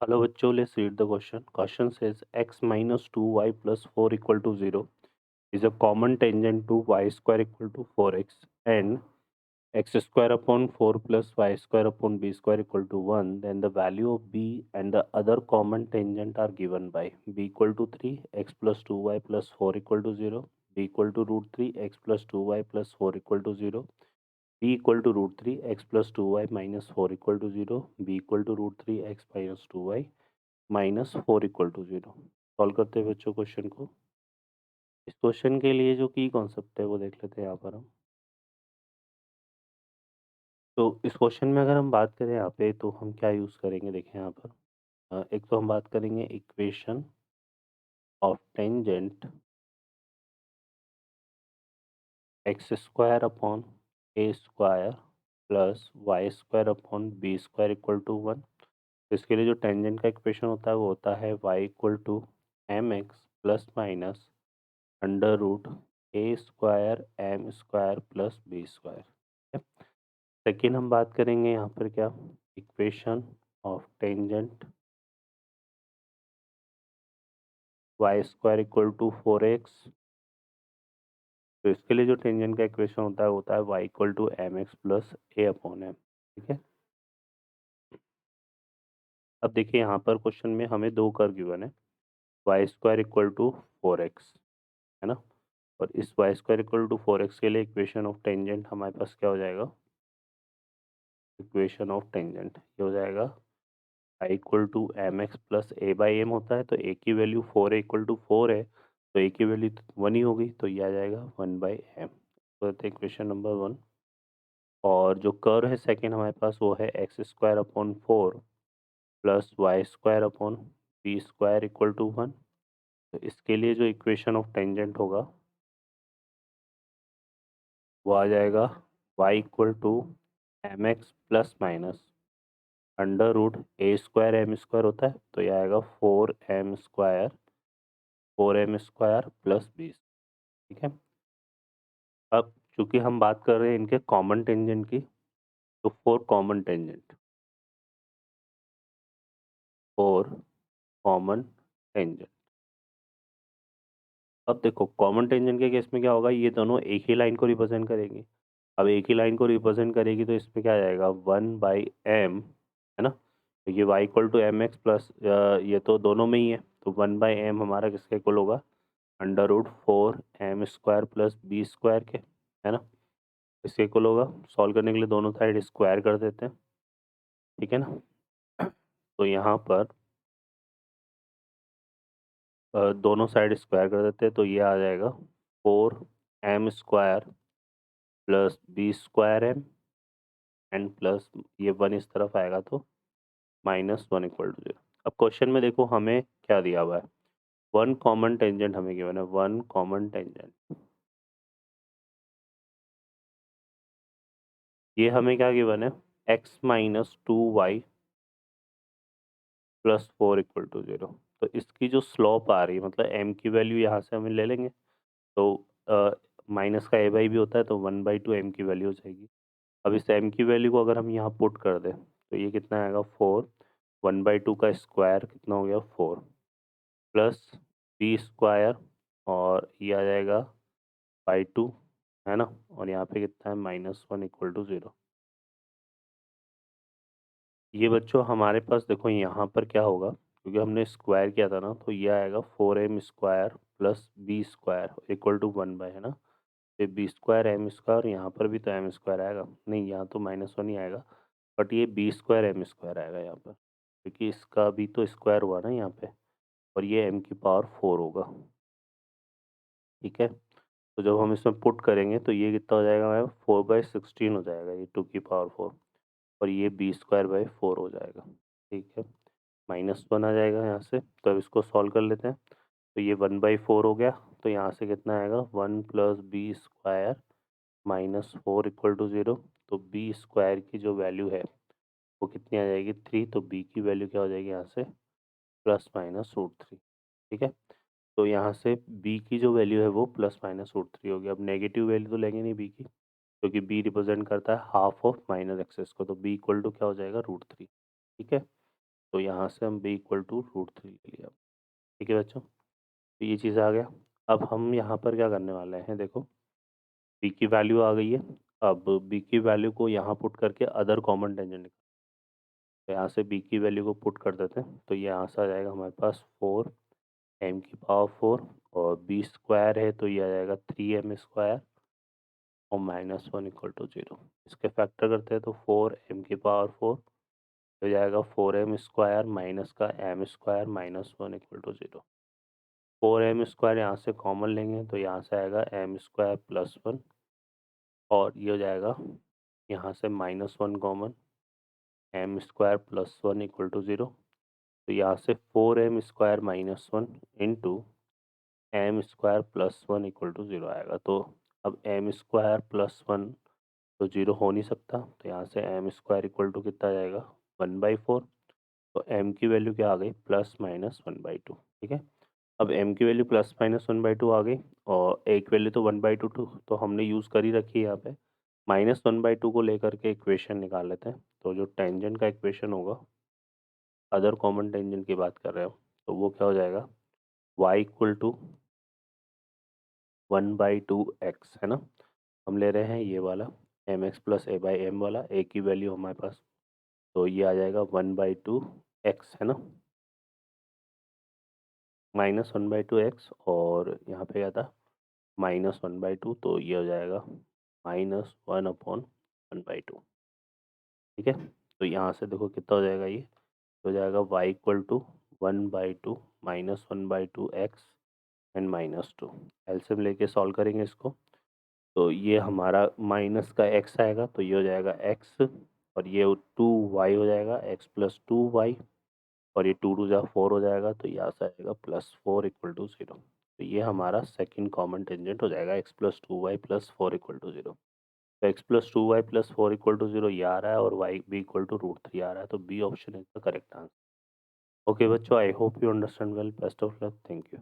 Hello बच्चों, let's read the question. Question says x minus 2y plus 4 equal to 0 is a common tangent to y square equal to 4x and x square upon 4 plus y square upon b square equal to 1. Then the value of b and the other common tangent are given by b equal to 3, x plus 2y plus 4 equal to 0, b equal to root 3, x plus 2y plus 4 equal to 0, b equal to root 3, x plus 2y minus 4 equal to 0, b equal to root 3, x minus 2y -4 equal to 0। Solve करते हैं बच्चों question को। इस question के लिए जो की concept है वो देख लेते हैं यहाँ पर हम। तो इस क्वेश्चन में अगर हम बात करें यहाँ पे तो हम क्या यूज़ करेंगे देखें यहाँ पर। एक तो हम बात करेंगे equation of tangent x square upon a square plus y square upon b square equal to 1। इसके लिए जो टेंजेंट का इक्वेशन होता है वो होता है y equal to M x plus minus under root a square m square plus b square. Second हम बात करेंगे यहाँ पर क्या, equation of tangent y square equal to 4x। तो इसके लिए जो टेंजेंट का इक्वेशन होता है y equal to M x plus a upon m. ठीक है। अब देखिए यहाँ पर क्वेश्चन में हमें दो कर्व गिवन है, y square equal to 4x, है ना। और इस Y square equal to 4x के लिए इक्वेशन ऑफ टेंजेंट हमारे पास क्या हो जाएगा, इक्वेशन ऑफ टेंजेंट ये हो जाएगा y equal to M x plus A by M होता है। तो ए की वैल्यू 4 है, इक्वल टू 4 है, तो ए की वैल्यू 1 ही होगी, तो ये आ जाएगा 1 बाई एम। तो इक्वेशन नंबर 1। और जो कर्व है सेकेंड हमारे पास वो है x square upon 4 plus y square upon b square equal to 1। तो इसके लिए जो इक्वेशन ऑफ टेंजेंट होगा वो आ जाएगा y equal to M x plus minus under root a square m square होता है, तो ये आएगा 4m स्क्वायर प्लस 20। ठीक है। अब चूंकि हम बात कर रहे हैं इनके कॉमन टेंजेंट की, तो फोर कॉमन टेंजेंट। अब देखो कॉमन टेंजेंट के केस में क्या होगा, ये दोनों एक ही लाइन को रिप्रेजेंट करेंगे। अब एक ही लाइन को रिप्रेजेंट करेगी तो इसमें क्या आ जाएगा 1/m, है ना। तो ये y equal to M x plus, ये तो दोनों में ही है, तो 1/m हमारा किसके इक्वल होगा, under root 4m square plus b square के, है ना। इसके इक्वल होगा। सॉल्व करने के लिए दोनों साइड स्क्वायर कर देते हैं, ठीक है ना। तो यहाँ पर दोनों साइड स्क्वायर कर देते हैं, तो ये आ जाएगा 4m square plus b square m and plus ये 1 इस तरफ आएगा तो -1 इक्वल टू 0। अब क्वेश्चन में देखो हमें क्या दिया हुआ है, वन कॉमन टेंजेंट हमें गिवन है, वन कॉमन टेंजेंट। ये हमें क्या गिवन है, x minus 2y plus 4 equal to 0। तो इसकी जो स्लोप आ रही है, मतलब m की वैल्यू यहाँ से हमें ले लेंगे, तो माइनस का a बाई भी होता है, तो 1/2 m की वैल्यू हो जाएगी। अब इस m की वैल्यू को अगर हम यहाँ पुट कर दें तो ये कितना आएगा 4, 1/2 का स्क्वायर कितना हो गया 4 प्लस बी स्क्वायर, और ये आ जाएगा बाई 2, है ना। और यहाँ पे कितना है -1 इक्वल टू 0। ये बच्चों हमारे पास देखो यहाँ पर क्या होगा, क्योंकि हमने स्क्वायर किया था ना, तो ये आएगा 4m square plus b square equal to 1/, है ना। ये बी स्क्वायर एम स्क्वायर, यहाँ पर भी तो एम स्क्वायर आएगा, नहीं यहाँ तो -1 ही आएगा, बट ये बी स्क्वायर एम स्क्वायर आएगा यहाँ पर, क्योंकि इसका भी तो स्क्वायर हुआ ना यहाँ पे, और ये एम की पावर 4 होगा। ठीक है। तो जब हम इसमें पुट करेंगे तो ये कितना हो जाएगा मैम, 4/16 हो जाएगा, ये 2 की पावर 4, और ये बी स्क्वायर बाई 4 हो जाएगा। ठीक है। -1 आ जाएगा यहाँ से, तो अब इसको सॉल्व कर लेते हैं। तो ये 1/4 हो गया, तो यहाँ से कितना आएगा 1 plus b square -4 equal to 0। तो बी स्क्वायर की जो वैल्यू है वो कितनी आ जाएगी 3, तो बी की वैल्यू क्या हो जाएगी यहाँ से +-√3। ठीक है। तो यहाँ से बी की जो वैल्यू है वो +-√3 होगी। अब नेगेटिव वैल्यू तो लेंगे नहीं बी की, क्योंकि बी रिप्रेजेंट करता है हाफ ऑफ माइनस एक्सेस को, तो बी इक्वल टू क्या हो जाएगा √3। ठीक है। तो यहाँ से हम b इक्वल टू √3 ले लिया। ठीक है बच्चों, तो ये चीज़ आ गया। अब हम यहाँ पर क्या करने वाले हैं, देखो b की वैल्यू आ गई है। अब b की वैल्यू को यहाँ पुट करके अदर कॉमन टेंजेंट, तो यहाँ से b की वैल्यू को पुट कर देते हैं, तो ये यहाँ से आ जाएगा हमारे पास 4m⁴ और b स्क्वायर है तो ये आ जाएगा 3m² और -1 इक्वल टू 0। इसके फैक्टर करते हैं तो 4m⁴ हो जाएगा 4m² माइनस का m² -1 इक्वल टू 0। 4m² यहाँ से कॉमन लेंगे तो यहाँ से आएगा m² प्लस 1 और ये हो जाएगा यहाँ से -1 common, m² plus 1 equal to 0। तो यहाँ से 4m² minus 1 into m² plus 1 equal to 0 आएगा। तो अब m² प्लस 1 तो 0 हो नहीं सकता, तो यहाँ से m² इक्वल टू कितना आ जाएगा 1/4। तो m की वैल्यू क्या आ गई, प्लस माइनस 1/2। ठीक है, अब m की वैल्यू प्लस माइनस 1/2 आ गई और एक वैल्यू तो 1/2 तो हमने यूज़ कर ही रखी है यहाँ पे। -1/2 को लेकर के इक्वेशन निकाल लेते हैं। तो जो टेंजेंट का इक्वेशन होगा, अदर कॉमन टेंजेंट की बात कर रहे हो, तो वो क्या हो जाएगा, y इक्वल टू 1/2x है ना। हम ले रहे हैं ये वाला mx प्लस a/m वाला, a की वैल्यू हमारे पास, तो ये आ जाएगा 1/2x है ना, -1/2x और यहाँ पे क्या था -1/2, तो ये हो जाएगा -1/1/2। ठीक है, तो यहाँ से देखो कितना हो जाएगा, ये हो जाएगा y equal to 1/2 -1/2x and -2। LCM लेके सॉल्व करेंगे इसको, तो ये हमारा माइनस का x आएगा तो ये हो जाएगा x और ये 2y हो जाएगा, x प्लस 2y और ये 2 × 2 = 4 हो जाएगा, तो यहाँ से आएगा +4 इक्वल टू 0। तो ये हमारा सेकंड कॉमन टेंजेंट हो जाएगा, x plus 2y plus 4 equal to 0। तो x plus 2y plus 4 equal to 0 ये आ रहा है और y b इक्वल टू √3 आ रहा है, तो B option is the correct answer. Okay बच्चों, I hope you understand well. Best of luck, thank you.